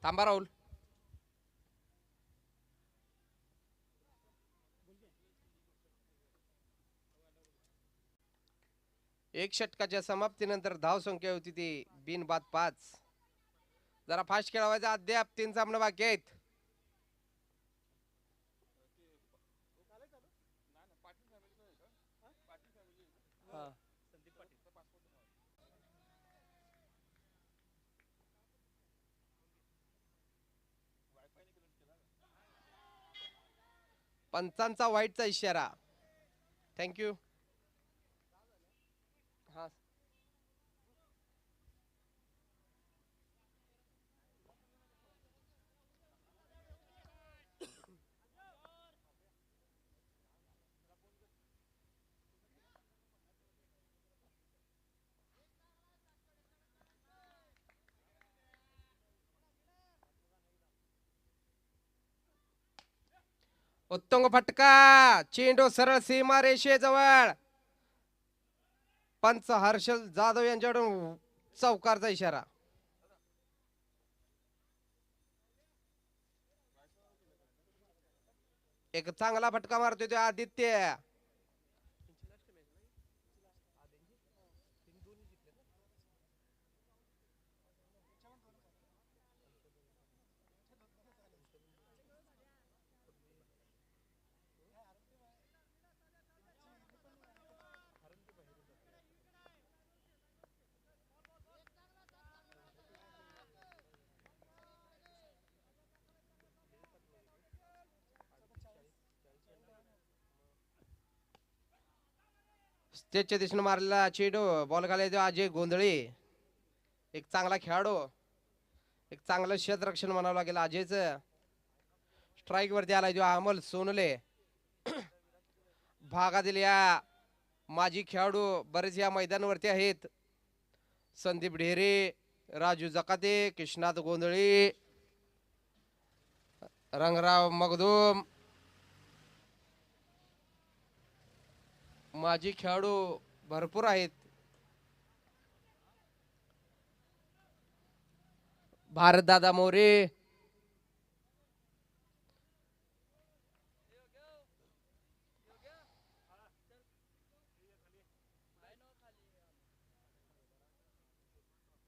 थांबा राहुल. एक षटकाच्या समाप्तीनंतर धाव संख्या होती ती बिनबाद 5. जरा फास्ट खेळवायचा, अद्याप 3 सामने बाकी आहेत. हा. 5 वाईटचा इशारा. थँक्यू. हा. उत्तुंग फटका, चेंडू सरळ सीमा रेषेजवळ. पंच हर्षल जाधव यांच्याकडून चौकारचा इशारा. एक चांगला फटका मारतोय तो आदित्य. स्टेजच्या दिशेने मारलेला चेंडू बॉल घालायचा अजय गोंधळे. एक चांगला खेळाडू, एक चांगलं क्षेत्ररक्षण म्हणावं लागेल अजयच. स्ट्राईक वरती आलाय जो अमोल सोनले. भागातील या माजी खेळाडू बरेच या मैदानावरती आहेत. संदीप ढेरे, राजू जकाते, कृष्णात गोंधळी, रंगराव मगदूम. माजी खेळाडू भरपूर आहेत. भारत दादा मोरे,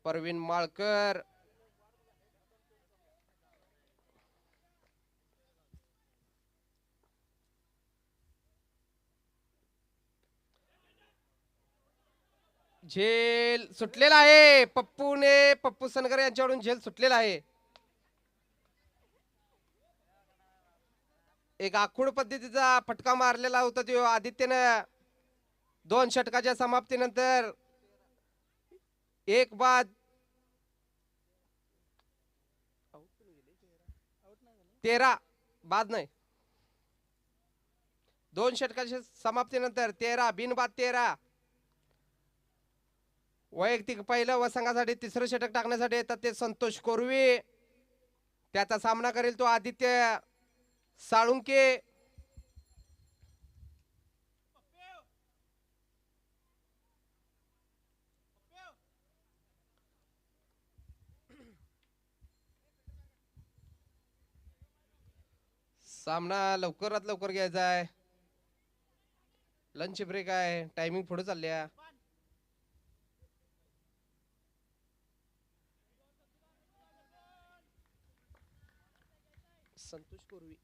परवीन माळकर, झेल सुटलेला आहे. पप्पू सनगर यांच्याकडून झेल सुटलेला आहे. एक आखूड पद्धतीचा फटका मारलेला होता तो आदित्यनं. 2 षटकाच्या समाप्तीनंतर एक बाद 13 बाद नाही. 2 षटकाच्या समाप्तीनंतर 13 बिनबाद 13. वैयक्तिक पहिलं व संघासाठी तिसरं षटक टाकण्यासाठी येतात ते संतोष कोरवी. त्याचा सामना करेल तो आदित्य साळुंके. सामना लवकरात लवकर घ्यायचा आहे. लंच ब्रेक आहे, टायमिंग पुढे चालल्या. संतोष कोरवी.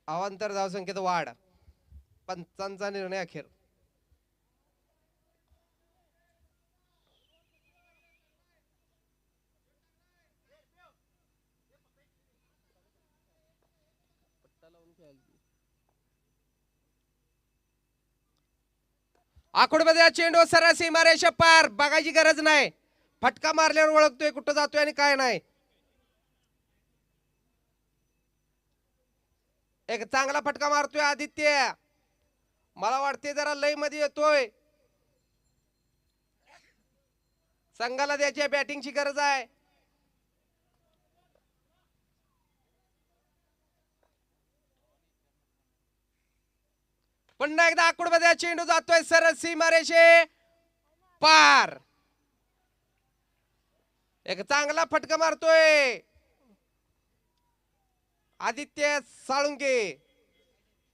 अवांतर धावसंख्येत वाढ. पंचांचा निर्णय अखेर. आखोडमध्ये चेंडू सरळ सीमारेषा पार. बघायची गरज नाही. फटका मारल्यावर ओळखतोय कुठं जातोय आणि काय नाही. एक चांगला फटका मारतोय आदित्य. मला वाटते जरा लय मध्ये येतोय. संघाला त्याच्या बॅटिंगची गरज आहे. पुन्हा एकदा आकुडमध्ये चेंडू जातोय सरळ सीमारेषे पार. एक चांगला फटका मारतोय आदित्य साळुंके.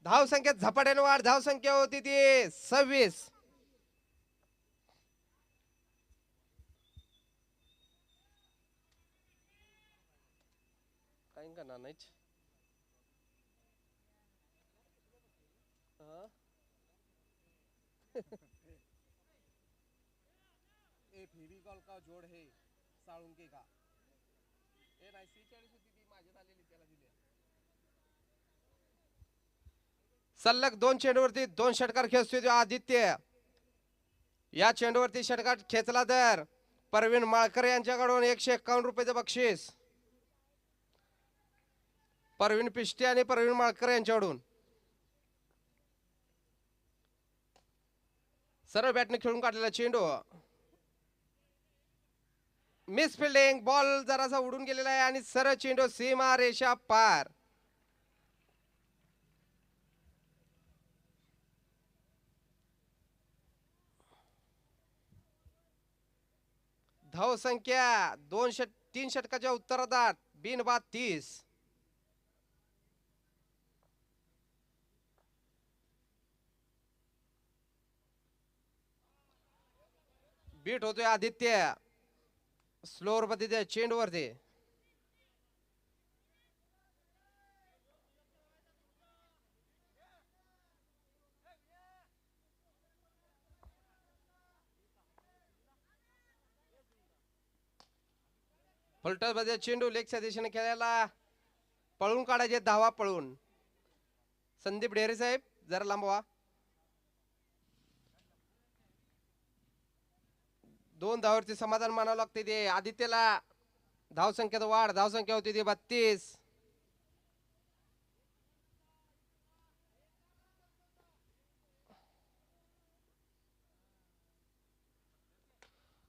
धाव संख्येत झपाट्याने वाढ. धाव संख्या होती ती 26. काही करणार नाही. ए फेरी कॉल का जोड है साळुंके का. ए नाही 46 होती ती माझ्यात आलेली त्याला दिली. सलग 2 चेंडूवरती 2 षटकार खेचतोय तो आदित्य. या चेंडूवरती षटकार खेचला तर परवीन माळकर यांच्याकडून 151 रुपयाचं बक्षीस. परवीन पिष्टे आणि परवीन माळकर यांच्याकडून. सरळ बॅटने खेळून काढलेला चेंडू. Miss fielding. बॉल जरासा उडून गेलेला आहे आणि सरळ चेंडू सीमा रेषा पार. धाव संख्या 3 षटकाच्या उत्तरार्धात बिनबाद 30. बीट होतोय आदित्य स्लोअर पद्धतीच्या चेंडूवरती. फलटस मध्ये चेंडू लेगच्या दिशेने खेळायला पळून काढायचे. धावा पळून. संदीप ढेरे साहेब जरा लांबवा. 2 धावावरती समाधान मानावं लागते ते आदित्यला. धाव संख्येत वाढ. धाव संख्या होती ती 32.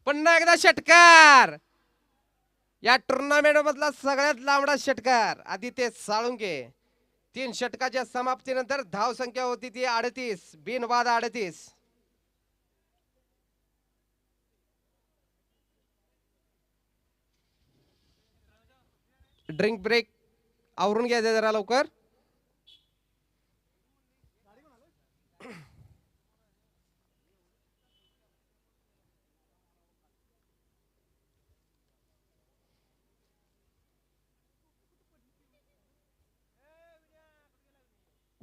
पुन्हा एकदा षटकार. या टुर्नामेंट मधला सगळ्यात लांबडा षटकार आदित्य साळुंके. 3 षटकाच्या समाप्तीनंतर धाव संख्या होती ती 38. बिनबाद 38. ड्रिंक ब्रेक आवरून घ्यायचं जरा लवकर.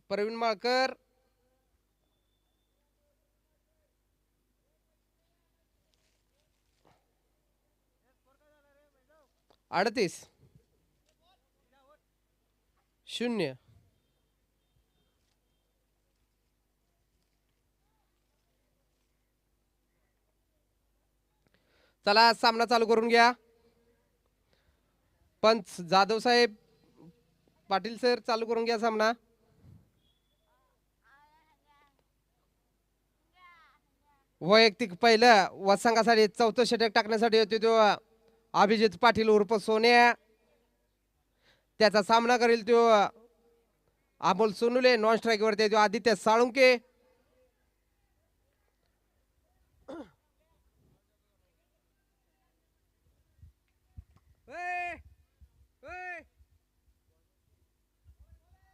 परवीन माळकर. अडतीस 0. चला सामना चालू करून घ्या. पंच जाधव साहेब पाटील सर चालू करून घ्या सामना. वैयक्तिक पहिलं व संघासाठी 4थं षटक टाकण्यासाठी होते तो अभिजित पाटील उर्फ सोन्या. त्याचा सामना करेल तो अमोल सोनुले. नॉन स्ट्राईक वरती तो आदित्य साळुंके.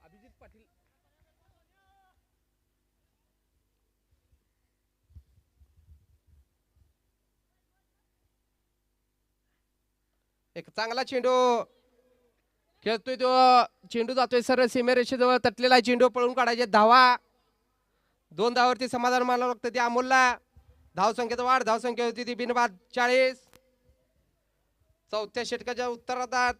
अभिजित पाटील एक चांगला चेंडू खेळतोय तो. चेंडू जातोय सरळ सीमेरेषेजवळ तटलेला चेंडू पळून काढायचे. धावा 2 धावावरती समाधान मानावं लागतं त्या अमोलला. धाव संख्येत वाढ. धाव संख्या होती ती बिनबाद 40. 4थ्या षटकाच्या उत्तरार्धात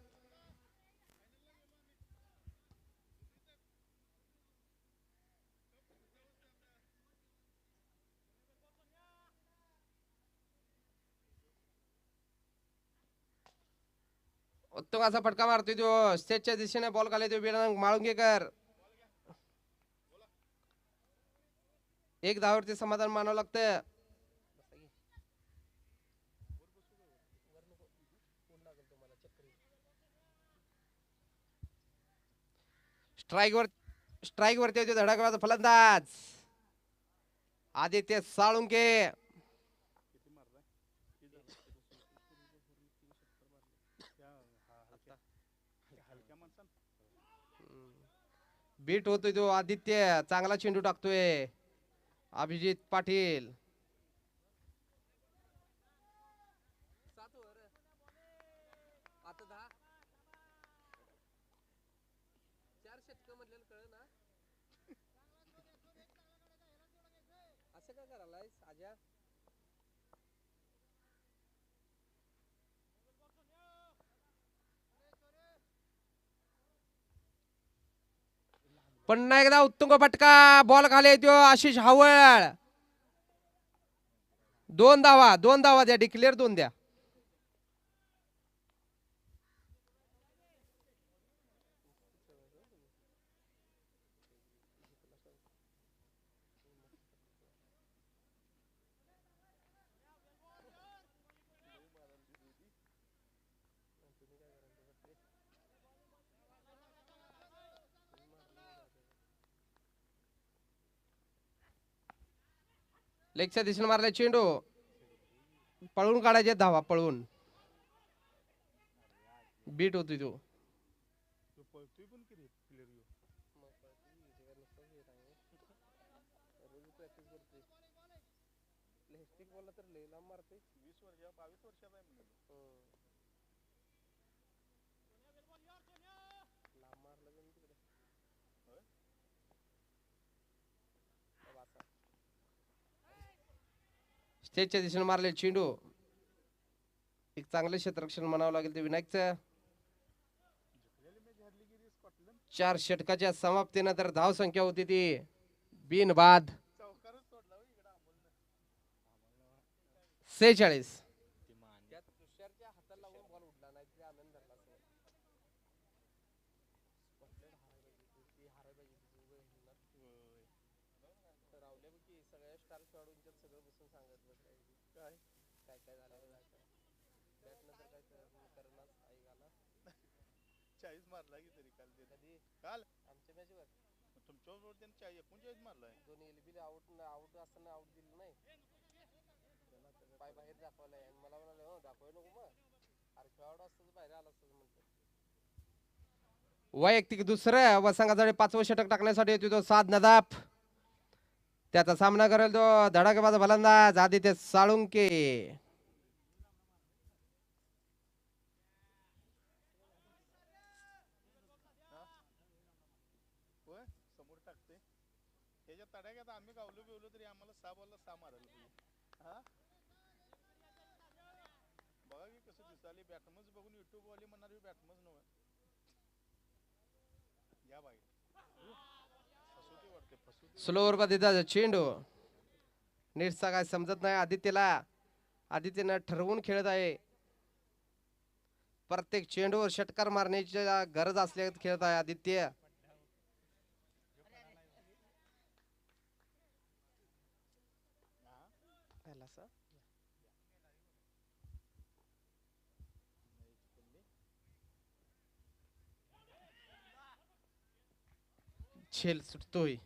उत्तम असा फटका मारतोय तो. स्टेजच्या दिशेने बॉल घालाय तो बिरंग माळुंगेकर. 1 धावावरती समाधान मानावं लागतं. स्ट्राईक वरती होते धडाकेबाज फलंदाज आदित्य साळुंके. बीट होतोय तो आदित्य, चांगला चेंडू टाकतोय अभिजित पाटील. पुन्हा एकदा उत्तुंग फटका, बॉल खाली येतो आशिष हावळ. 2 धावा द्या, डिक्लेअर 2 द्या. लेगच्या दिशेने मारला चेंडू, पळून काढायचे धावा, पळून बीट होती तो. स्टेजच्या दिशेने मारले चेंडू, एक चांगलं क्षेत्ररक्षण म्हणावं लागेल ते विनायकचं. 4 षटकाच्या समाप्तीनंतर धाव संख्या होती ती बिनबाद 46. वैयक्तिक दुसरं व संघासाठी 5वं षटक टाकण्यासाठी येतो तो साध नदाफ. त्याचा सामना करेल तो धडाकेबाज फलंदाज आदित्य साळुंके. स्लोवर मध्ये चेंडू नीटचा काय समजत नाही आदित्यला. आदित्यनं ठरवून खेळत आहे, प्रत्येक चेंडूवर षटकार मारण्याची गरज असल्या खेळत आहे आदित्य. झेल सुटतोय.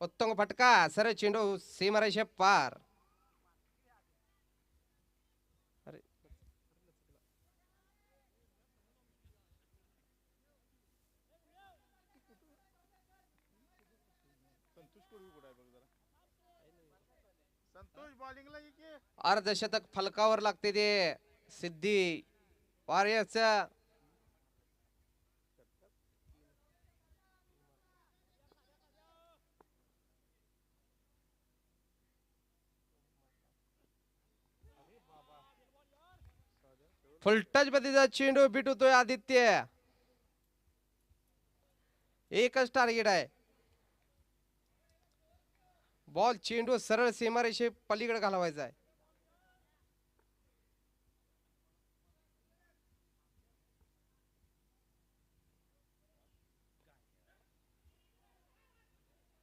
उत्तम फटका, सरळ चेंडू सीमारेषे पार. अर्धशतक फलकावर लागते ते सिद्धी वॉरियर्स. फुल टच मध्ये चेंडू बीट होतोय आदित्य. एकच टार्गेट आहे, बॉल चेंडू सरळ सीमारेषे पलीकडे घालवायचा आहे.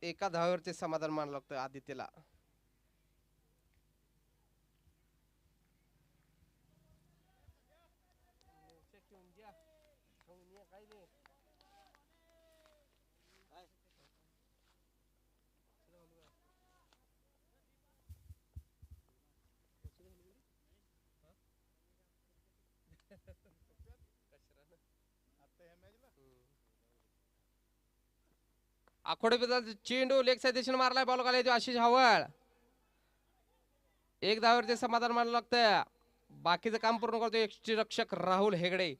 एका धावेवरती समाधान मानावं लागतं आदित्यला. आखोडे चेंडू लेग साईड दिशेने मारलाय बॉल खाली येतो आशिष हावळ. एक धावावरती समाधान मानावं लागतं. बाकीचं काम पूर्ण करतो यष्टीरक्षक राहुल हेगडे.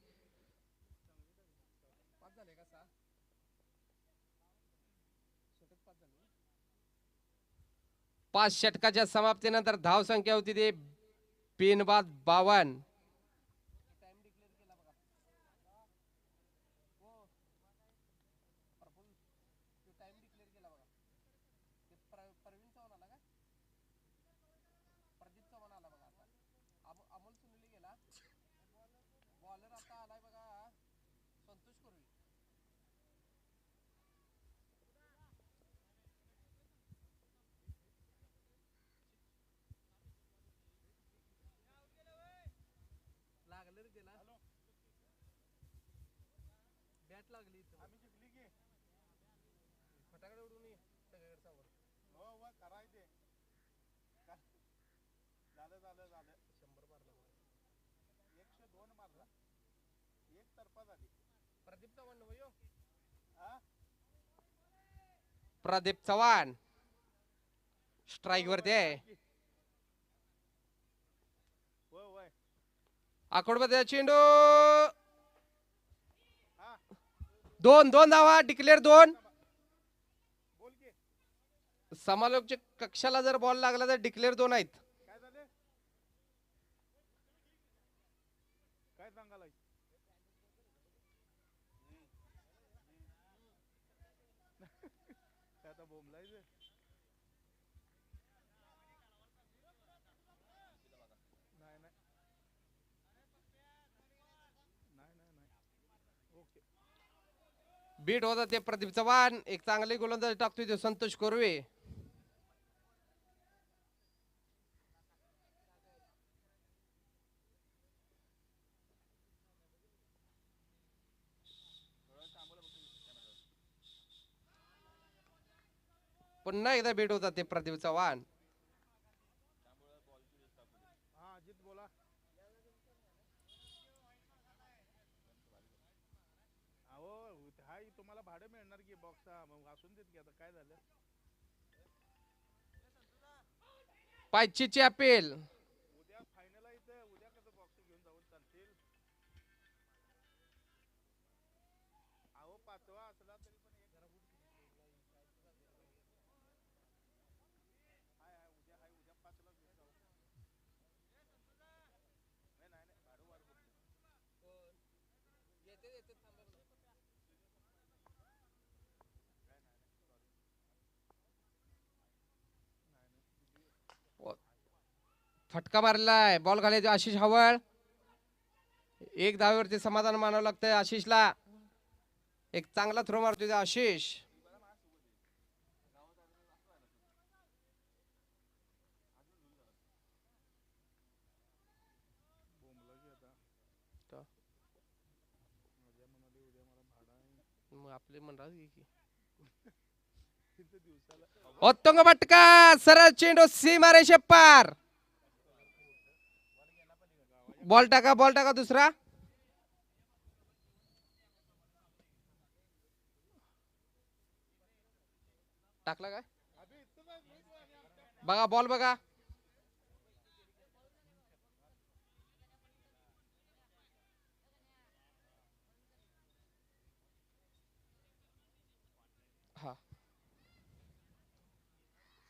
5 षटकाच्या समाप्तीनंतर धाव संख्या होती ते बिनबाद 52. प्रदीप चव्हाण स्ट्राइक वरती आहे. आखोडमध्ये चेंडू 2 धावा डिक्लेअर 2. समालोचक कक्षाला जर बॉल लागला तर डिक्लेअर 2 आहेत. बीट होता ते प्रदीप चव्हाण. एक चांगले गोलंदाज टाकतोय तो संतोष कोरवे. पुन्हा एकदा बीट होता ते प्रदीप चव्हाण. तुम्हाला भाडे मिळणार की बॉक्स असून देत की आता काय झालं. पायचीची अपील. उद्या फायनल आहे इथं. उद्या कसं बॉक्स घेऊन जाऊन चालतील. अहो 5वा असला तरी पण एक हाय उद्या 5ला घेऊन जाऊ. नाही भाडं वाढ फटका मारलाय बॉल खाली आशिष हावळ. एक धावेवरती समाधान मानावं लागतंय आशिषला. एक चांगला थ्रो मारतोय आशिष. आपले म्हणतात उत्तुंग फटका सरळ चेंडू सीमारेषे पार. बॉल टाका दुसरा. टाकला काय बघा बॉल बघा. हा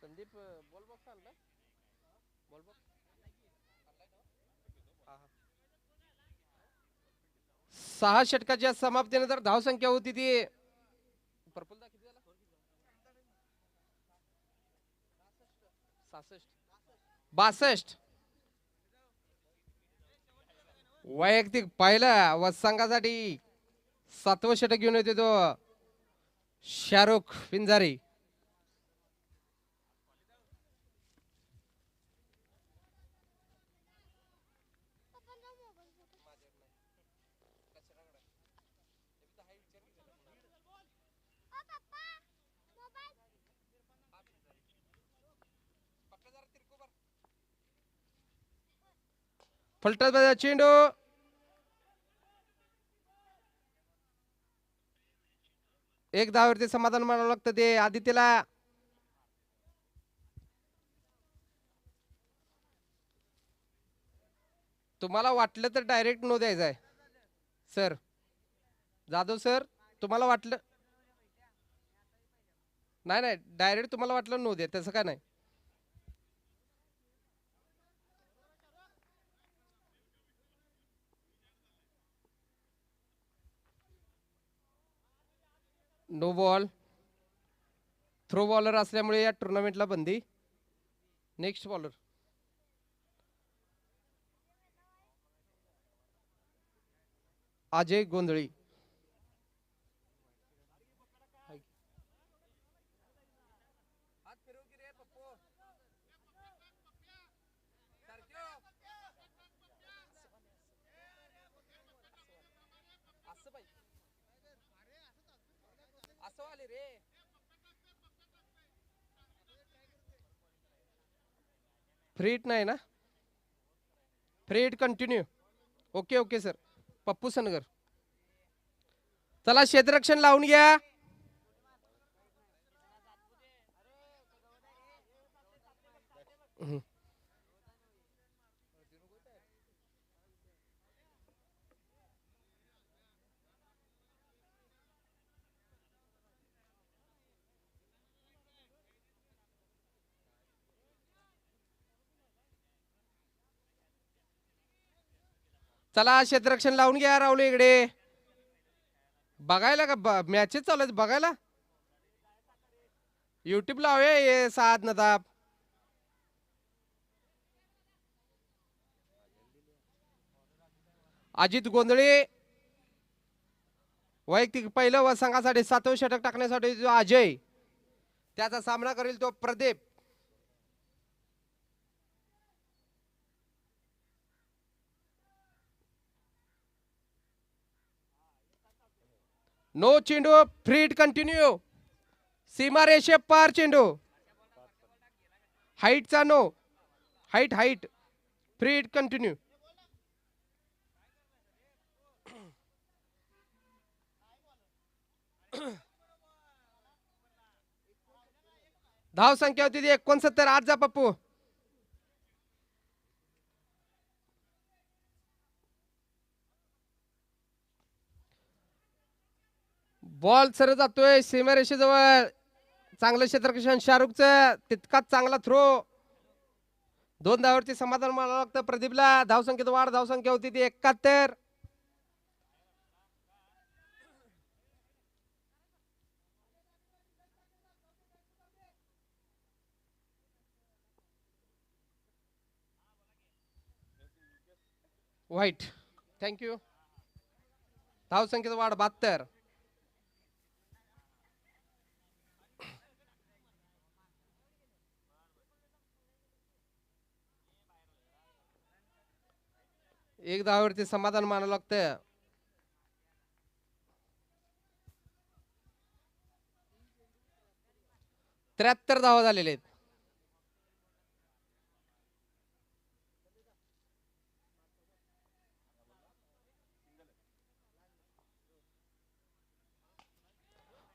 संदीप बॉल बॉक्स आणला. बॉल बॉक्स 6 षटकाच्या समाप्तीनंतर धाव संख्या होती ती पर्पल दा किती झाला 62. वैयक्तिक पाहिलं व संघासाठी 7वं षटक घेऊन येते तो शाहरुख पिंजारी. फलटण चेंडू एक धावावरती समाधान मानावं लागतं ते आदित्यला. तुम्हाला वाटलं तर डायरेक्ट नो द्यायचा आहे सर. जाधव सर तुम्हाला वाटलं नाही नाही डायरेक्ट तुम्हाला वाटलं नो द्या तसं काय नाही. No ball. थ्रो बॉलर असल्यामुळे या टुर्नामेंटला बंदी. नेक्स्ट बॉलर अजय गोंधळी. फ्री हिट नाही ना. Free hit continue. Okay okay sir. Pappu Sangar चला क्षेत्ररक्षण लावून घ्या. चला क्षेत्ररक्षण लावून घ्या. राहुल इकडे बघायला का मॅचेस चालू आहेत बघायला. युट्यूब लावूया ये साध नदाब. अजित गोंधळे वैयक्तिक पहिलं व संघासाठी 7वं षटक टाकण्यासाठी जो अजय त्याचा सामना करेल तो प्रदीप. नो चेंडू. Free hit continue. सीमा रेषे पार चेंडू. हाईटचा no. Height height. Free hit continue. धाव संख्या होती 69. आज जा पप्पू. बॉल सर जातोय सीमारेषेजवळ. चांगलं क्षेत्ररक्षण शाहरुखचं. तितकाच चांगला थ्रो. 2 धावावरती समाधान मानावं लागतं प्रदीपला. धावसंख्येत वाढ. धावसंख्या होती ती 71. White thank you. धावसंख्येत वाढ 72. एक धावावरती समाधान मानावं लागतं. 73 धावा झालेले आहेत.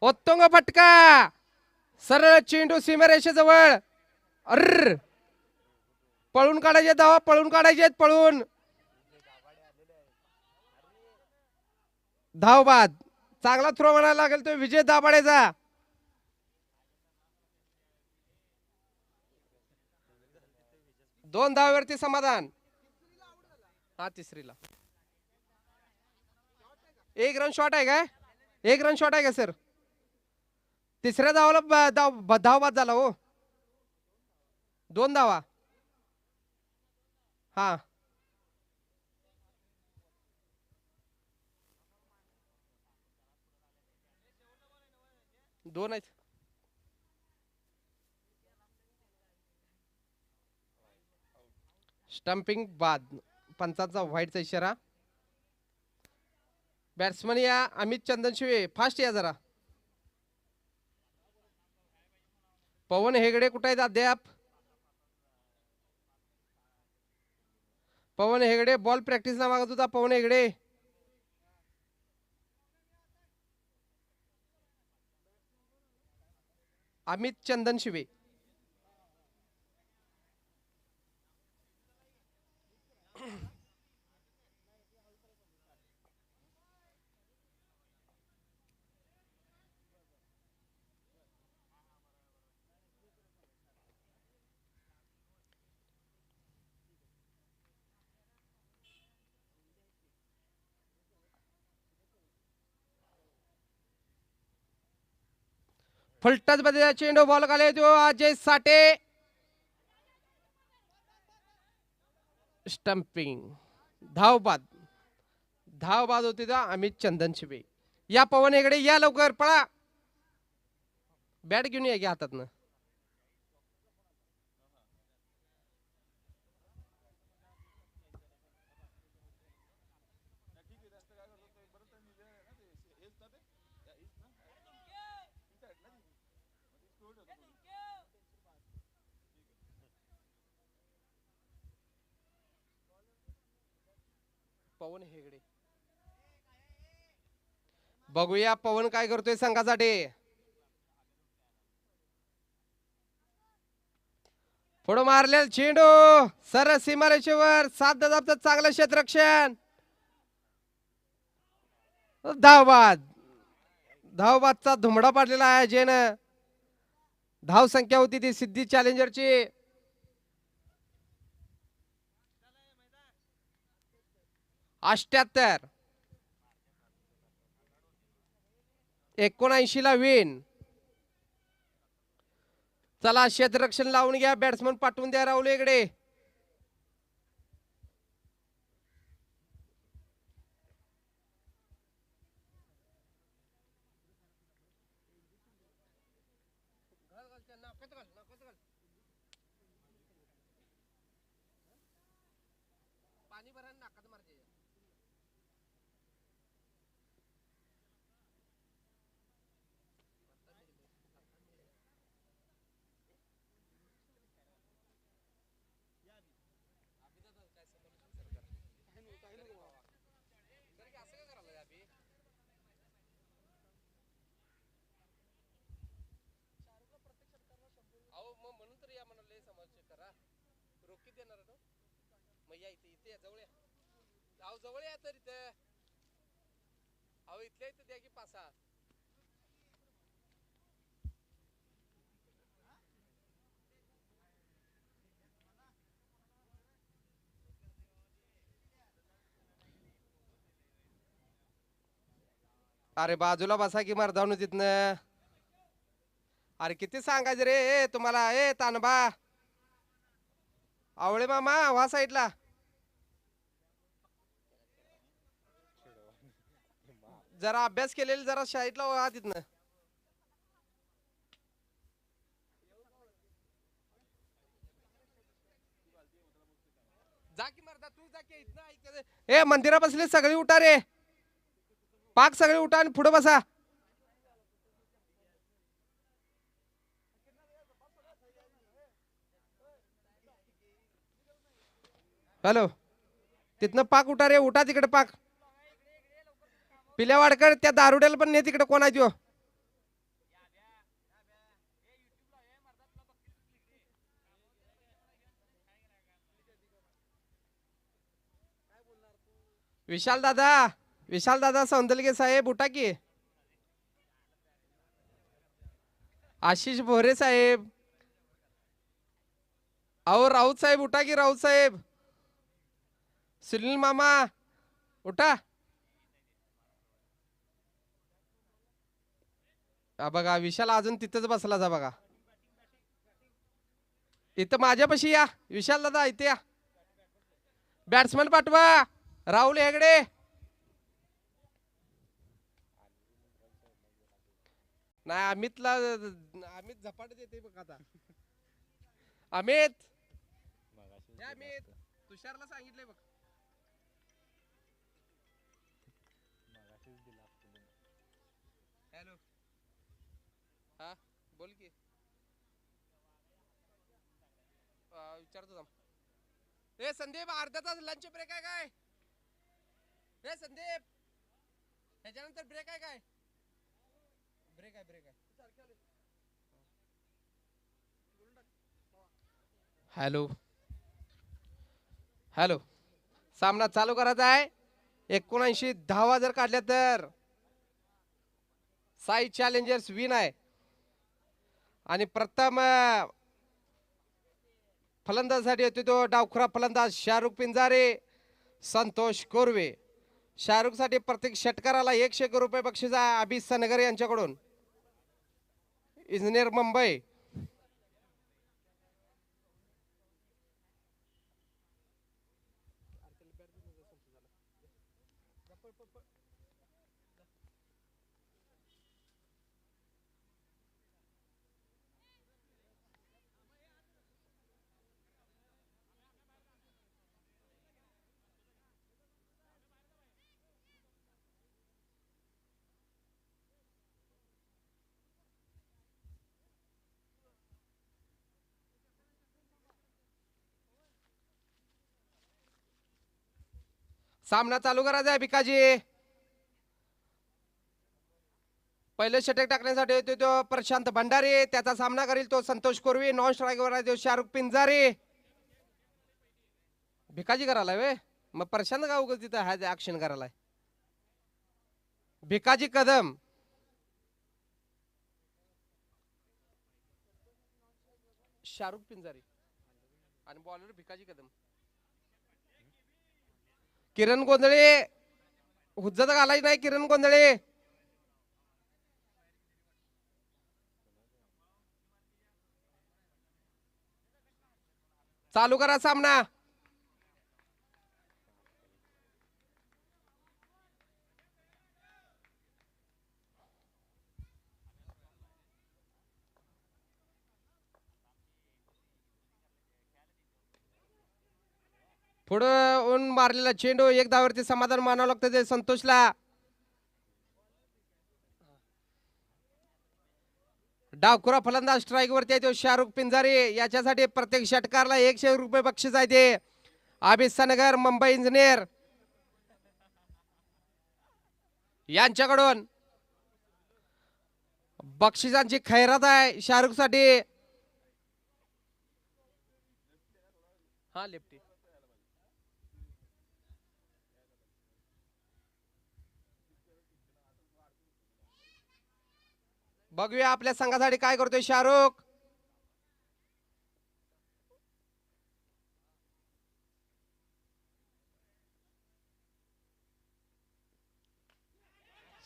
उत्तुंग फटका. सरळ चेंडू सीमारेषेजवळ. अर्र पळून काढायचे धावा. पळून काढायचे पळून. धाव बाद. चांगला थ्रो म्हणायला लागेल तो विजय दाभाडेचा. दोन धावावरती समाधान. हा तिसरीला. एक रन शॉट आहे काय. एक रन शॉट आहे का सर. तिसऱ्या धावाला धाव बाद झाला हो. 2 धावा. हा 2 आहेत. स्टंपिंग बाद. पंचांचा व्हाईटचा इशारा. बॅट्समन या अमित चंदन शिवे फास्ट या जरा. पवन हेगडे कुठे आहेत अद्याप? पवन हेगडे बॉल प्रॅक्टिसला मागत होता. पवन हेगडे अमित चंदन शिवे. फलटच मध्ये चेंडू बॉल खाली तो अजय साठे. स्टंपिंग धावबाद. धावबाद होती त्या अमित चंदन शिवे. या पवन हेगडे या लवकर पळा. बॅट घेऊन या की हातातनं. पवन हेगडे बघूया पवन काय करतोय संघासाठी. पुढे मारलेला चेंडू सरळ सीमारेषेवर. 7 धावांचं चांगलं क्षेत्ररक्षण. धावबाद. धावबादचा धुमडा पाडलेला आहे अजयनं. धाव संख्या होती ती सिद्धी चॅलेंजरची. अष्ट्याहत्तर. 79 ला विन. चला क्षेत्ररक्षण लावून घ्या. बॅट्समन पाठवून द्या राहुल हेगडे. पाणी भरा नाकात मारते. म्हणून तर या म्हणाले समाज करा. रोखी देणार तो मग या इथे इथे जवळ या. अहो जवळ या तर इथं. अहो इथल्या इथं द्या की पासा. अरे बाजूला बसा की मर्दावून तिथनं. अरे किती सांगायचं रे तुम्हाला. ए तानबा आवळे मामा वा साईडला. जरा अभ्यास केलेला जरा साईडला वा तिथनं. जा की मर्दा तू जा की इथनं ऐक. ए मंदिरा बसले सगळी उठा रे. पाक सगळे उठा आणि पुढे बसा. हॅलो तिथनं पाक उठा रे. उठा तिकडे पाक. पिल्या वाडकर त्या दारुड्याला पण नाही तिकडे. कोण आहे त्यो. विशाल दादा. विशाल दादा सौंदलगे साहेब उठा की. आशिष भोरे साहेब. अहो राऊत साहेब उठा की. राऊत साहेब. सुनील मामा उठा. बघा विशाल अजून तिथंच बसला जा बघा. इथं माझ्यापाशी या विशाल दादा. इथे या. बॅट्समन पाठवा. राहुल हेगडे. नाही अमितला. अमित झपाट देते बघ आता. अमित. अमित तुषारला सांगितलंय बघ. हॅलो हा बोल की. विचारतो थांब. ए संदीप अर्धा तास लंच ब्रेक आहे काय? ए संदीप ह्याच्यानंतर ब्रेक आहे काय? ब्रेक आहे ब्रेक आहे. Hello hello. सामना चालू करायचा आहे. 79 धावा जर काढल्या तर साई चॅलेंजर्स विन आहे. आणि प्रथम फलंदाजासाठी होते तो डावखुरा फलंदाज शाहरुख पिंजारे, संतोष कोरवे. शाहरुख साठी प्रत्येक षटकाराला 100 रुपये बक्षीस आहे अभि सनगर यांच्याकडून, इंजिनियर मुंबई. सामना चालू करायचा आहे भिकाजी. पहिले षटक टाकण्यासाठी होते तो प्रशांत भंडारी, त्याचा सामना करील तो संतोष कोरवी. नॉन स्ट्रायकवर आहे तो शाहरुख पिंजारे. भिकाजी करायला वे मग प्रशांत का उगाच तिथं हा ऍक्शन करायला. भिकाजी कदम, शाहरुख पिंजारे आणि बॉलर भिकाजी कदम. किरण गोंधळे हुज्जत घालायची नाही. किरण गोंधळे चालू करा सामना. पुढं ऊन मारलेला चेंडू, एक धावावरती समाधान मानावं लागतं ते संतोषला. डावखुरा फलंदाज स्ट्राईक वरती आहे तो शाहरुख पिंजारे. याच्यासाठी प्रत्येक षटकारला 100 रुपये बक्षीस आहे ते अभि सनगर मुंबई इंजिनियर यांच्याकडून. बक्षिसांची खैरात आहे शाहरुख साठी. हा लेफ्टी. बघूया आपल्या संघासाठी काय करतोय शाहरुख.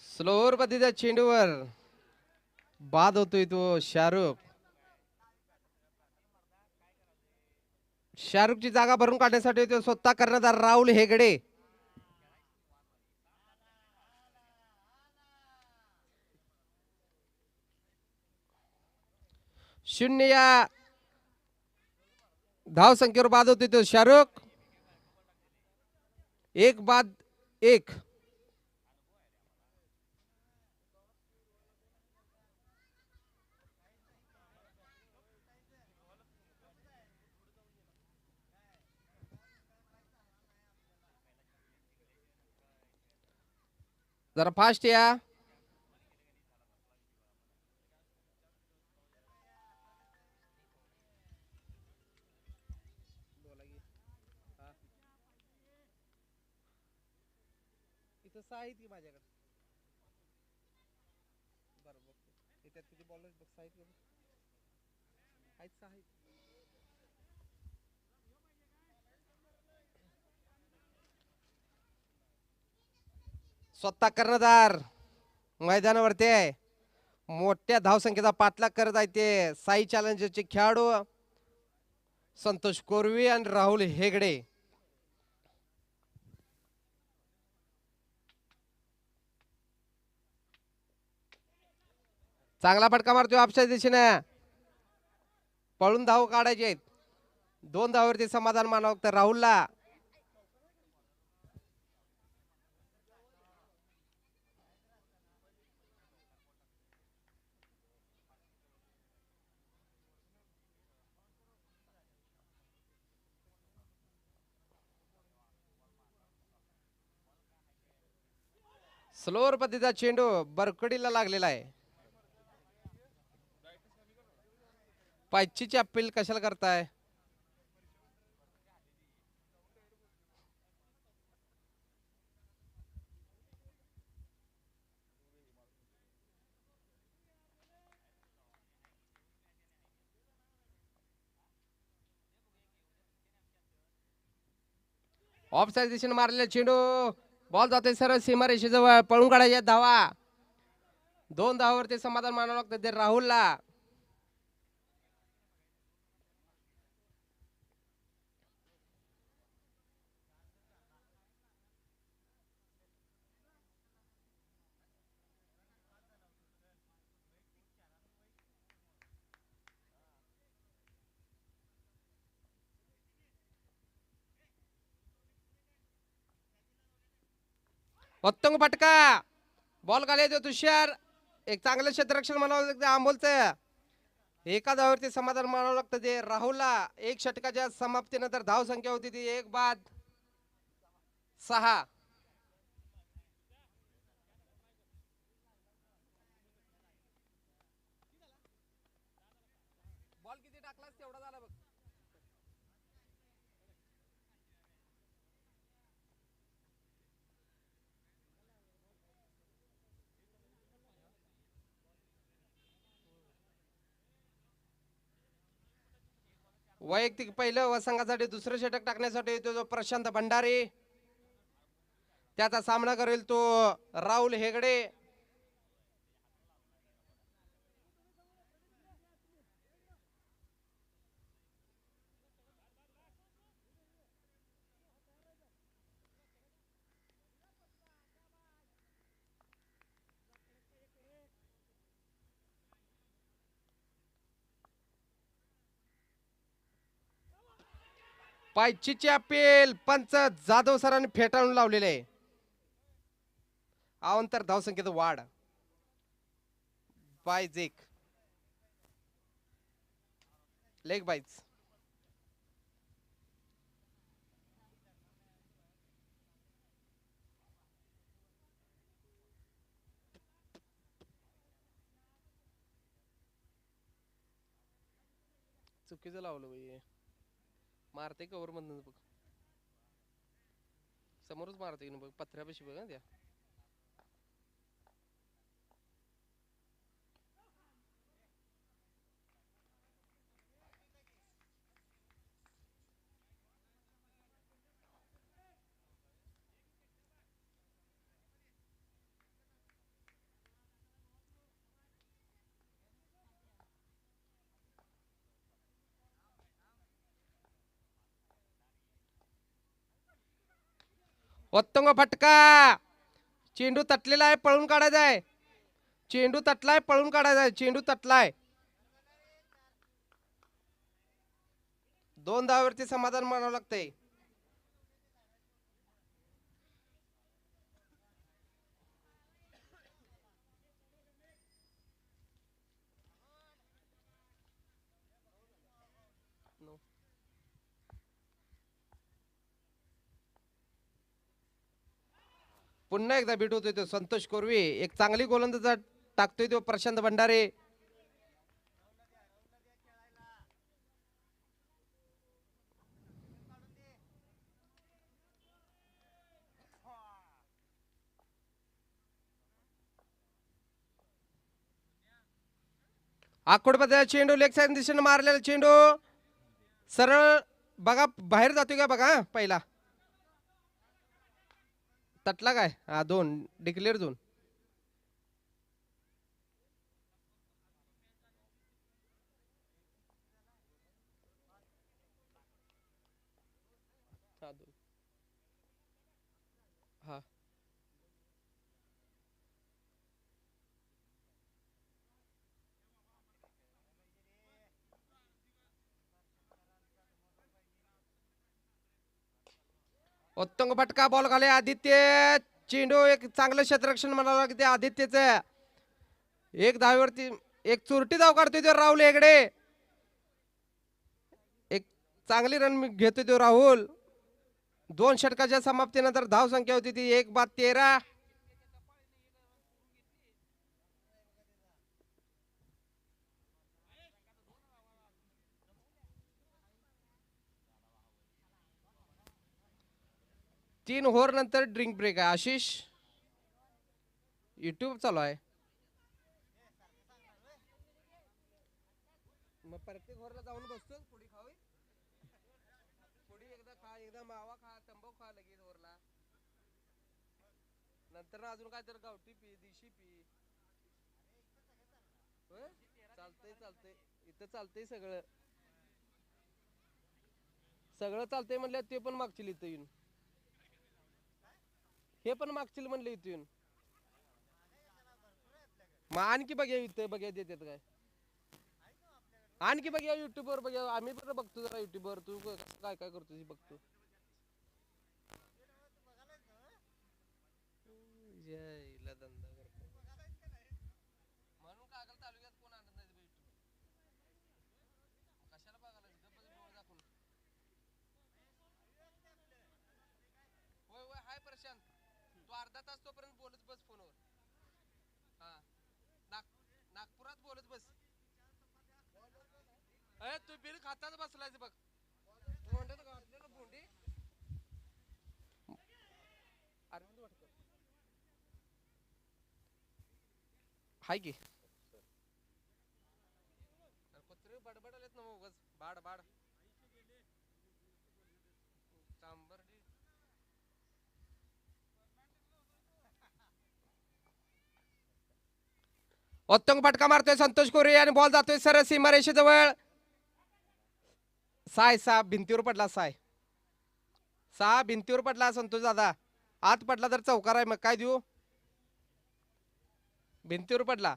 स्लोअर पद्धतीच्या चेंडूवर बाद होतोय तो शाहरुख. शाहरुखची जागा भरून काढण्यासाठी तो स्वतः कर्णधार राहुल हेगडे. शून्य या धाव संख्येवर बाद होते तो शाहरुख. एक बाद एक. जरा फास्ट या. इथं सहा आहेत की माझ्याकडे. बरोबर इथे तुझे बॉलर बघ सहा आहेत का? आहेत सहा आहेत. स्वतः कर्णधार मैदानावरती आहे. मोठ्या धावसंख्येचा पाठलाग करत आहे ते साई चॅलेंजरचे खेळाडू संतोष कोरवी आणि राहुल हेगडे. चांगला फटका मारतोय आपच्या दिशेने. पळून धाव काढायचे आहेत. 2 धावावरती समाधान मानावं लागतं राहुलला. स्लोअर पद्धतीचा चेंडू बरकडीला लागलेला आहे. पायचीची अपील कशाला करताय? ऑफ साईड दिशेने मारलेला चेंडू, बॉल जातोय सरळ सीमारेषेजवळ, पळून काढायच्या धावा. 2 धावावरती समाधान मानावं लागतं ते राहुलला. उत्तम फटका, बॉल घालायचो तुषार. एक चांगलं क्षेत्ररक्षण म्हणावं लागतं अमोलचं. एका धावावरती समाधान मानावं लागतं ते राहुलला. 1 षटकाच्या समाप्तीनंतर धाव संख्या होती ती 1 बाद 6. बॉल किती टाकलास तेवढा झाला बघ. वैयक्तिक पहिलं व संघासाठी दुसरं षटक टाकण्यासाठी येतो जो प्रशांत भंडारी. त्याचा सामना करेल तो राहुल हेगडे. पायचीची अपील पंच जाधव सरांनी फेटाळून लावलेले आहे. अवंतर धावसंख्येत वाढ. Byes 1 leg byes. चुकीचं लावलं बाई. मारते कवर मधून बघ, समोरच मारते बघ, पत्र्यापाशी बघ त्या. उत्तम फटका, चेंडू तटलेला आहे, पळून काढायचा आहे. चेंडू तटलाय, पळून काढायचा आहे. चेंडू तटलाय. 2 धावावरती समाधान मानावं लागतंय. पुन्हा एकदा भेट होतोय तो संतोष कोरवी. एक चांगली गोलंदाज टाकतोय तो प्रशांत भंडारे. आखोडमध्ये चेंडू लेग साईड दिशेने मारलेला चेंडू सरळ बघा बाहेर जातोय का बघा. पहिला तटला काय? हा 2 डिक्लेअर झोन. हा उत्तम फटका, बॉल घाले आदित्य. चेंडू एक चांगलं क्षेत्ररक्षण म्हणावं लागते आदित्यचं. 1 धावेवरती एक चुरटी धाव काढतोय तो राहुल हेगडे. एक चांगली रन घेतोय तो राहुल. 2 षटकाच्या समाप्तीनंतर धाव संख्या होती ती 1 बाद 13. 3 ओव्हर नंतर ड्रिंक ब्रेक आहे. आशिष युट्यूब चालू आहे. मग प्रत्येक ओव्हरला जाऊन बसतो पुडी खावी. पुडी एकदा खा, एकदा मावा खा, तंबाखू खा लगेच ओव्हरला. नंतर अजून काय तर गावठी पी, देशी पी. होय? चालतंय चालतंय, इथं चालतंय सगळं. सगळं चालतंय म्हणलं ते पण मागतील इथं येऊन. हे पण मागतील म्हणलं इथं येऊन. मग आणखी बघ्या इथं बघ्या देतात काय. आणखी बघ्या युट्यूबवर बघ्या. आम्ही पण बघतो जरा युट्यूबवर. तू काय काय करतो ते बघतो. जयला धंदा करतो म्हणून कागल तालुक्यात कोण आणत नाही युट्यूब. कशाला बघायला डोळे दाखवून. होय होय हाय प्रशांत. तू अर्धा तास तोपर्यंत बोलत बस फोनवर. हा नागपुरात बोलत बस. अरे तू बिल खाताच बसलायच बघ. तोंडात घातलेलं बोंडी. अरविंद वाटकर हाय की. कुत्रे बडबडालेत ना उगाच. बाड बाड चांबर्डी. उत्तम फटका मारतोय संतोष कोरे आणि बॉल जातोय सरळ सीमारेषेजवळ. साय सहा भिंतीवर पडला. साय सहा भिंतीवर पडला संतोष दादा. आत पडला तर चौकार आहे. मग काय देऊ. भिंतीवर पडला.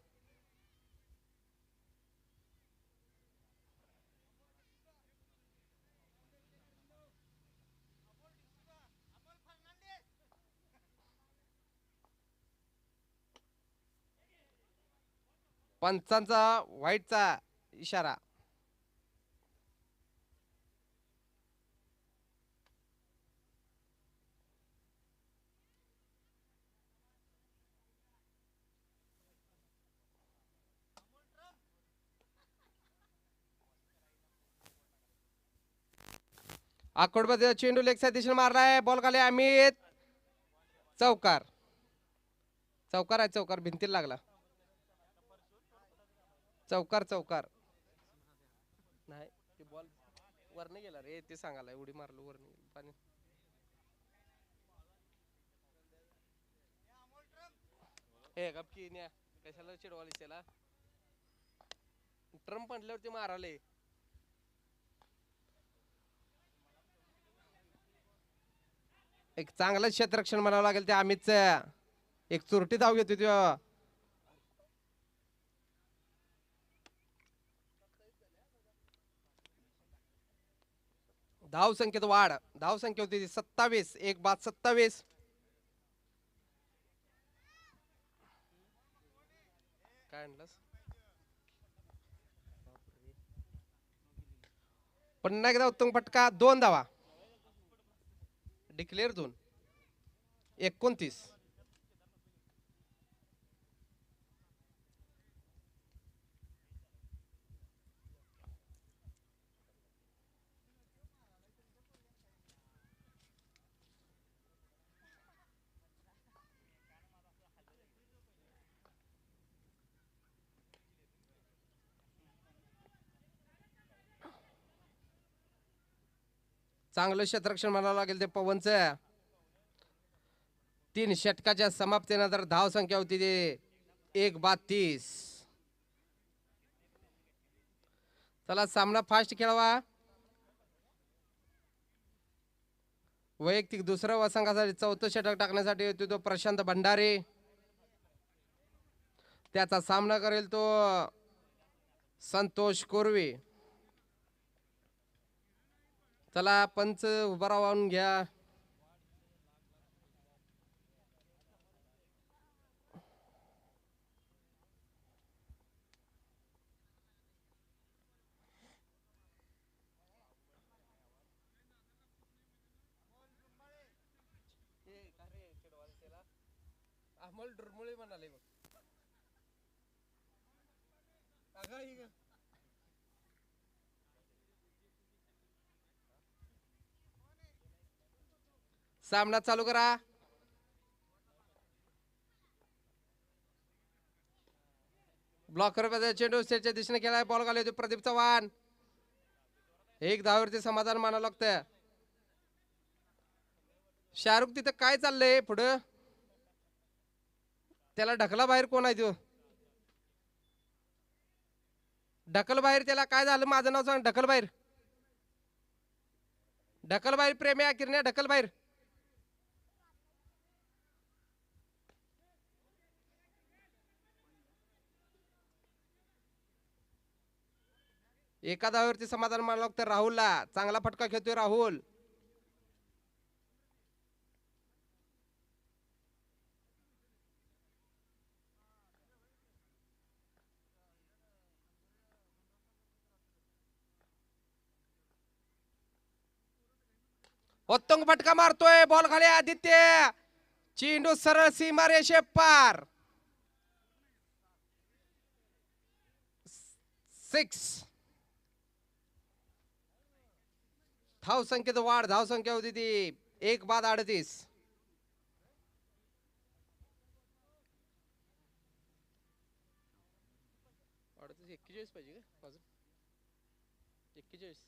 पंचांचा व्हाईटचा इशारा. आकोडमध्ये चेंडू लेग साईड दिशेने मारलाय. बॉल खाली अमित. चौकार. चौकार आहे. चौकार भिंतीला लागला. चौकार चौकार नाही ते बॉल वरने गेला रे. ते सांगायला उडी मारलो वरने गेलं पाणी. हे गपकी न्या कशाला चिडवालीस त्याला. ट्रम्प म्हटल्यावरती माराले. एक चांगलं क्षेत्ररक्षण म्हणावं लागेल ते अमितचं. एक चुरटी धाव घेतो तो. धाव संख्येत वाढ. धाव संख्या होती 27. एक बाद 27. काय आणलंस. पुन्हा एकदा उत्तम फटका. 2 धावा. Declare zone 29. चांगलं क्षेत्ररक्षण म्हणावं लागेल ते पवनचं. 3 षटकाच्या समाप्तीनंतर धाव संख्या होती ते 1 बाद 30. चला सामना फास्ट खेळवा. वैयक्तिक दुसऱ्या संघासाठी 4थं षटक टाकण्यासाठी होतो तो प्रशांत भंडारे. त्याचा सामना करेल तो संतोष कोरवे. चला पंच उभा राहून घ्या. अमोल डुरमुळे म्हणाले बघ. सामना चालू करा. ब्लॉकर चेंडू सेटच्या दिशेने खेळाय बॉल घालू येतो प्रदीप चव्हाण. एक धावावरती समाधान मानावं लागतं. शाहरुख तिथं काय चाललंय पुढं. त्याला ढकला बाहेर कोण आहे तो. ढकल बाहेर त्याला काय झालं माझं नाव सांग. ढकल बाहेर. ढकल बाहेर प्रेम्या किरण्या ढकल बाहेर. एका धावावरती समाधान मानावं लागतं राहुलला. चांगला फटका खेळतोय राहुल. उत्तुंग फटका मारतोय बॉल खाली आदित्य. चेंडू सरळ सीमा रेषे पार. 6 धाव संख्येत वाढ. धाव संख्या होती ती 1 बाद 38. पाहिजे का 41.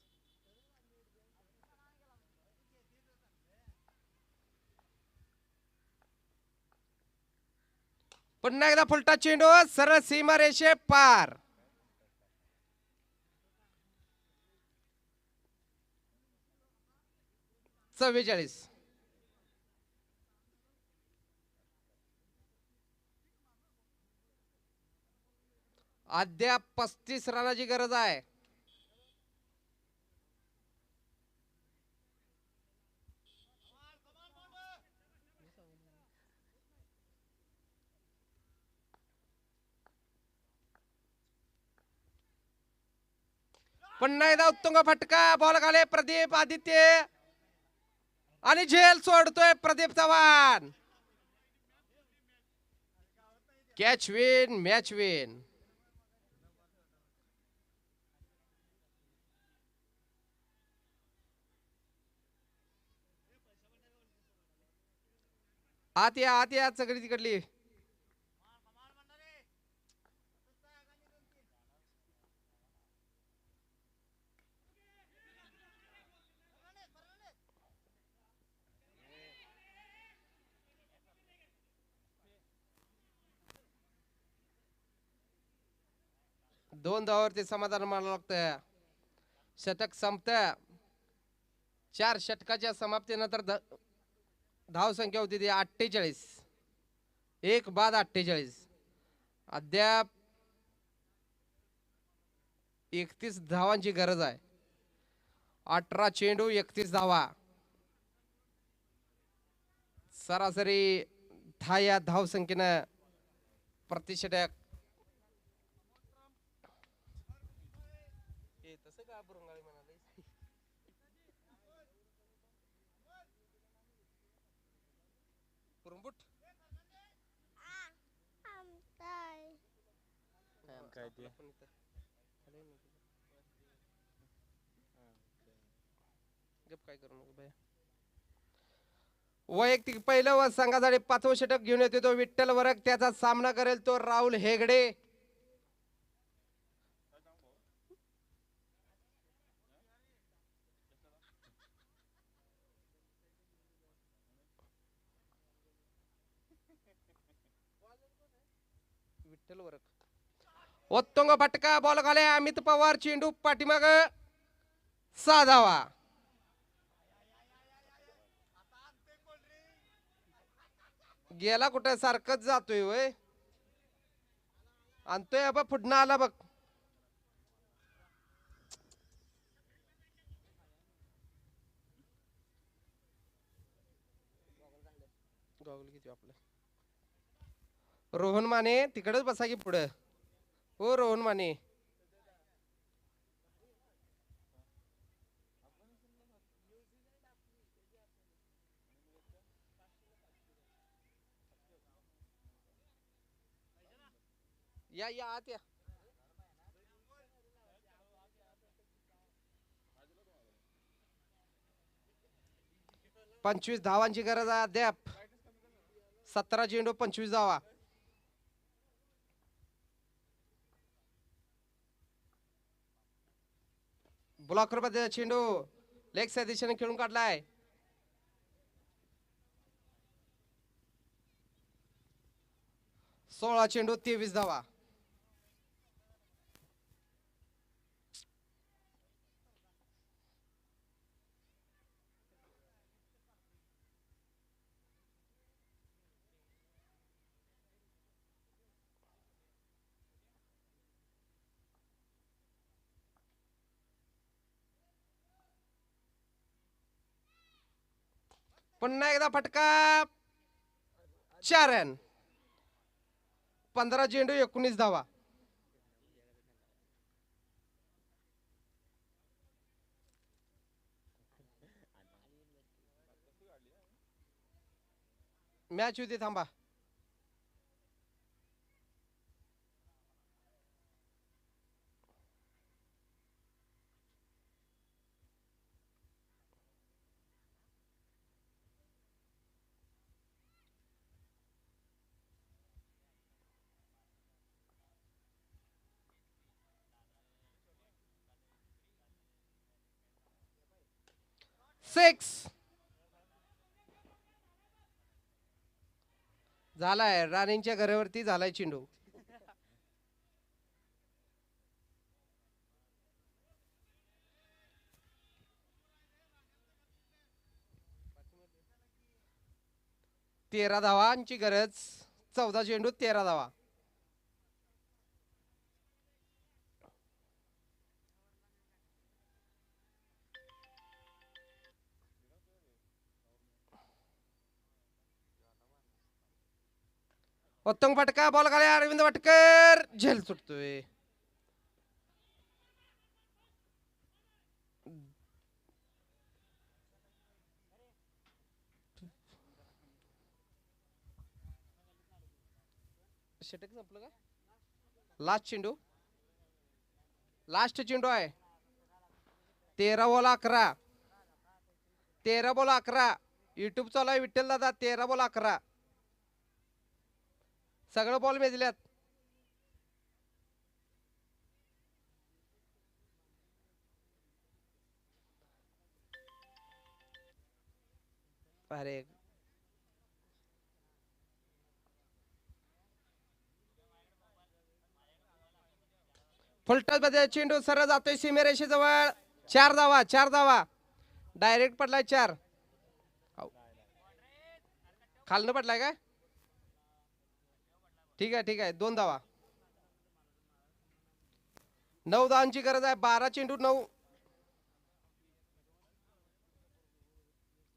पुन्हा एकदा फुलटा चेंडू सरळ सीमा रेषे पार. चव्वेचाळीस. अद्याप 35 रनाची गरज आहे. पुन्हा एकदा उत्तुंग फटका बॉल घाले प्रदीप आदित्य आणि झेल सोडतोय Pradeep Chavan. Catch win match win. आत या सगळी तिकडली. दोन धावावरती समाधान मानावं लागतं. षटक संपत. 4 षटकाच्या समाप्तीनंतर धाव संख्या होती ती 48. 1 बाद 48. अद्याप 31 धावांची गरज आहे. 18 चेंडू 31 धावा. सरासरी 10 या धाव संख्येनं प्रति षटक. वैयक्तिक पहिलं व संघासाठी 5वं षटक घेऊन येतो तो विठ्ठल वरक. त्याचा सामना करेल तो राहुल हेगडे. विठ्ठल वरक. उत्तुंग फटका बॉल घाले अमित पवार. चेंडू पाठीमाग 6 धावा. गेला कुठे सारखंच जातोय वय. आणतोय बघ पुढनं आला बघ. रोहन माने तिकडेच बसा की पुढे. हो रोहन माने. या आत या. 25 धावांची गरज आहे अद्याप. 17 चेंडू 25 धावा. ब्लॉकर मध्ये चेंडू लेग साईड दिशेने खेळून काढलाय. 16 चेंडू 23 धावा. पुन्हा एकदा फटका. 4 रन. 15 चेंडू 19 धावा. मॅच होती थांबा. सिक्स झालाय. राणींच्या घरावरती झालाय चेंडू. तेरा धावांची गरज. 14 चेंडू 13 धावा. उत्तम फटका. बॉल खाली. अरविंद वाटकर झेल सुटतोय. षटक संपलं का? लास्ट चेंडू. लास्ट चेंडू आहे. 13 बॉल 11. 13 बॉल 11. युट्यूब चालू आहे विठ्ठल दादा. 13 बॉल 11. सगळं बॉल मेजल्यात. अरे फुलटच मध्ये चेंडू सरळ जातोय सीमेरेषेजवळ. 4 धावा. 4 धावा. डायरेक्ट पडलाय 4. खालनं पडलाय काय? ठीक आहे ठीक आहे. 2 धावा. 9 धावांची गरज आहे. 12 चेंडू 9.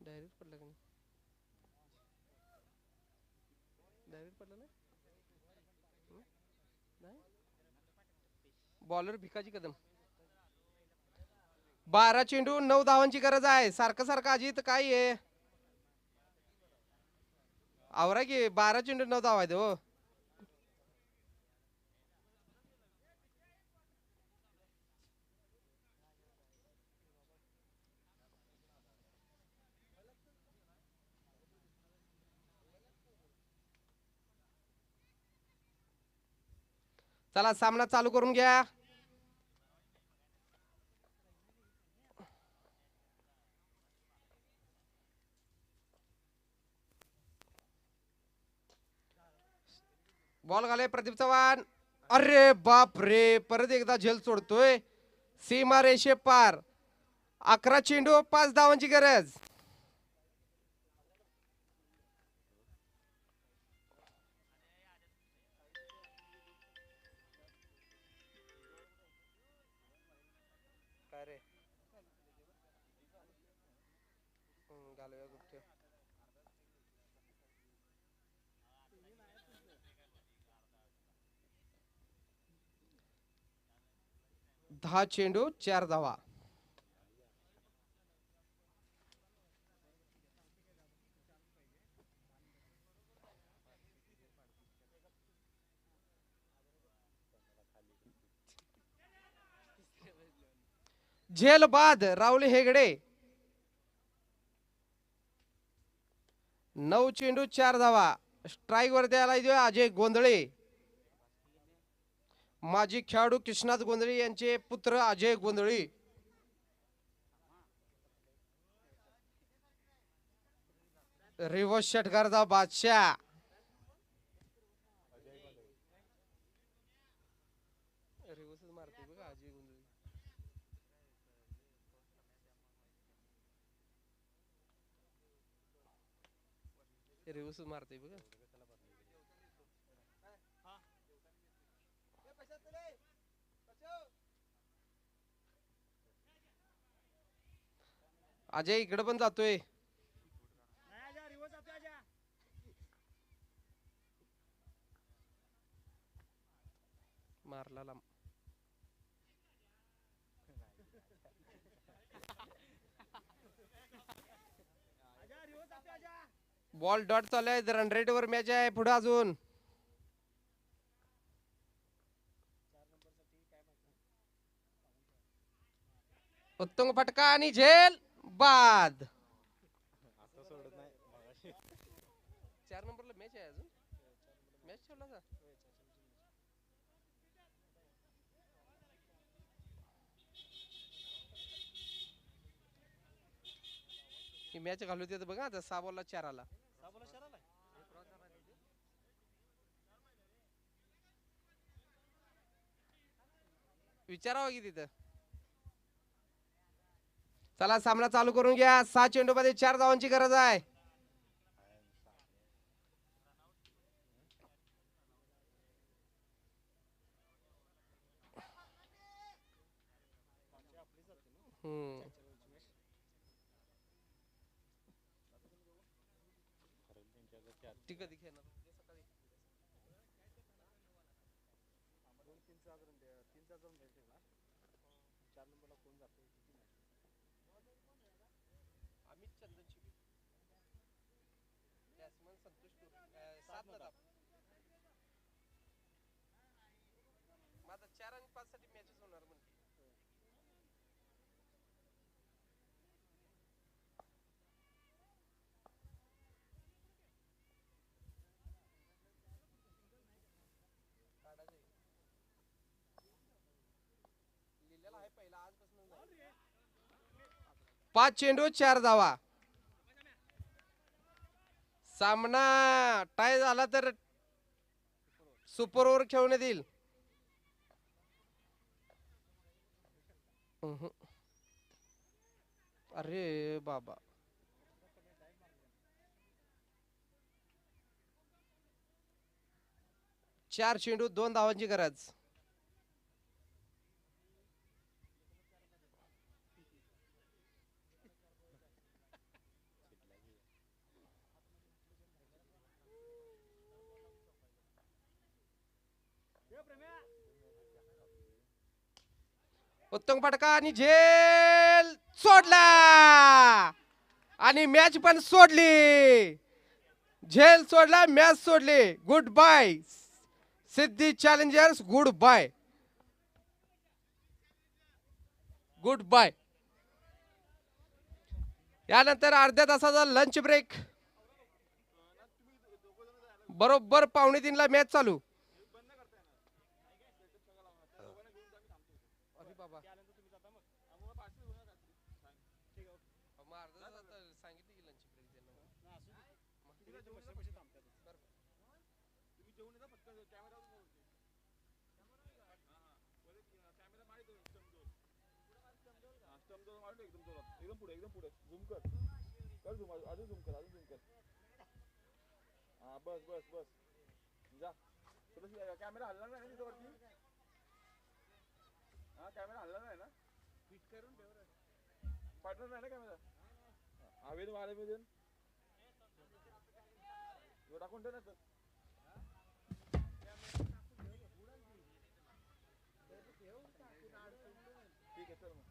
डायरेक्ट पडला का नाही? डायरेक्ट पडला ना. बॉलर भिकाजी कदम. 12 चेंडू 9 धावांची गरज आहे. सारखं सारखं अजित काय आहे? आवरा की. 12 चेंडू 9 धावा आहेत हो. चला सामना चालू करून घ्या. बॉल घाले प्रदीप चव्हाण. अरे बाप रे. परत एकदा झेल सोडतोय. सीमा रेषे पार. 11 चेंडू 5 धावांची गरज. काय रे घालूया गुप्त. 10 चेंडू 4 धावा. झेल बाद राहुल हेगडे. 9 चेंडू 4 धावा. स्ट्राईक वरती आलाय तो अजय गोंधळे. माजी खेळाडू कृष्णात गोंधळे यांचे पुत्र अजय गोंधळे. रिवर्स षटकाराचा बादशाह. रिवर्स मारते बघा. अजय इकडे पण जातोय. मारला लांब. बॉल डॉट चालू आहे. रन रेट वर मॅच आहे पुढे अजून. उत्तुंग फटका आणि झेल बाद. 4 नंबरला मॅच आहे अजून. मॅच ठेवला का? ही मॅच घालू देत बघा आता. 6 बॉलला 4 आला. विचारावं की तिथं. चला सामना चालू करून घ्या. 6 चेंडू मध्ये 4 धावांची गरज आहे. ती कधी खेळणार? अमित चंदनची बॅट्समन संतोष 7 ला धाव. मग आता 4 आणि 5 साठी मॅचेस होणार म्हणते. लिहिलेला आहे पहिला आजपासून. 5 चेंडू 4 धावा. सामना टाय झाला तर सुपर ओव्हर खेळण्यात येईल. अरे बाबा. 4 चेंडू 2 धावांची गरज. उत्तम फटका आणि झेल सोडला. आणि मॅच पण सोडली. झेल सोडला, मॅच सोडली. Good bye Siddhi challengers. Good bye. Good bye. यानंतर अर्ध्या तासाचा लंच ब्रेक. बरोबर 2:45 मॅच चालू. अरे बाबा. एकदम पुढे झूम कर. झूम अजून झूम कर. हा बस जा. कॅमेरा हलणार नाही ना तिथं वरती. हा कॅमेरा हलणार नाही ना. फिट करून ठेव. पार्टनर नाही ना कॅमेरा. हवेत वाऱ्यामध्ये टाकून ठेव ना. ठीक आहे चल मग.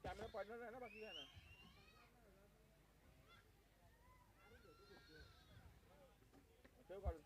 कॅमेरा पार्टनर आहे ना. बाकी काय ना. ठेव काढून.